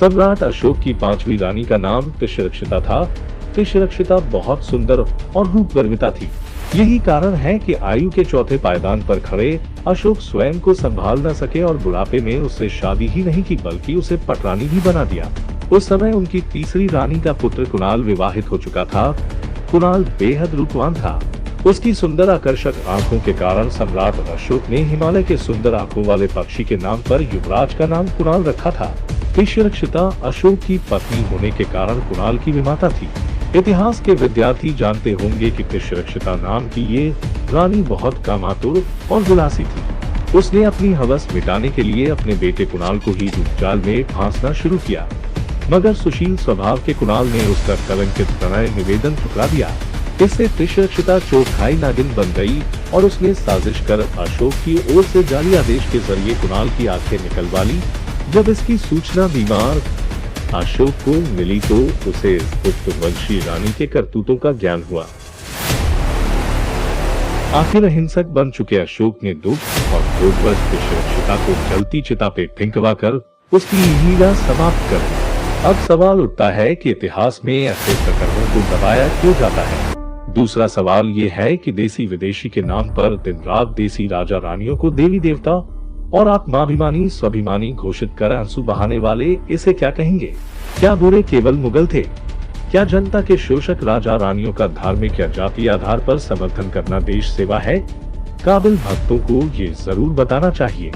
सम्राट अशोक की पांचवी रानी का नाम तिष्यरक्षिता था। तिष्यरक्षिता बहुत सुंदर और रूपगर्विता थी। यही कारण है कि आयु के चौथे पायदान पर खड़े अशोक स्वयं को संभाल न सके और बुढ़ापे में उससे शादी ही नहीं की बल्कि उसे पटरानी भी बना दिया। उस समय उनकी तीसरी रानी का पुत्र कुणाल विवाहित हो चुका था। कुणाल बेहद रूपवान था। उसकी सुंदर आकर्षक आंखों के कारण सम्राट अशोक ने हिमालय के सुंदर आंखों वाले पक्षी के नाम पर युवराज का नाम कुणाल रखा था। तिष्यरक्षिता अशोक की पत्नी होने के कारण कुणाल की विमाता थी। इतिहास के विद्यार्थी जानते होंगे कि तिष्यरक्षिता नाम की ये रानी बहुत कामातुर और विलासी थी। उसने अपनी हवस मिटाने के लिए अपने बेटे कुणाल को ही रूपजाल में फांसना शुरू किया, मगर सुशील स्वभाव के कुणाल ने उसका कलंकित प्रणय निवेदन ठुकरा दिया। इससे तिष्यरक्षिता चोखाई नागिन बन गई और उसने साजिश कर अशोक की ओर से जाली आदेश के जरिए कुणाल की आंखें निकलवा ली। जब इसकी सूचना बीमार अशोक को मिली तो उसे गुप्तवंशी रानी के करतूतों का ज्ञान हुआ। आखिर अहिंसक बन चुके अशोक ने दुख और क्रोधवश तिष्यरक्षिता को जलती चिता पे फेंकवाकर उसकी लीला समाप्त कर दी। अब सवाल उठता है कि इतिहास में ऐसे प्रकरणों को दबाया क्यों जाता है। दूसरा सवाल ये है कि देसी विदेशी के नाम पर दिन रात देसी राजा रानियों को देवी देवता और आत्माभिमानी स्वाभिमानी घोषित कर आंसू बहाने वाले इसे क्या कहेंगे? क्या बुरे केवल मुगल थे? क्या जनता के शोषक राजा रानियों का धार्मिक या जातीय आधार पर समर्थन करना देश सेवा है? काबिल भक्तों को ये जरूर बताना चाहिए।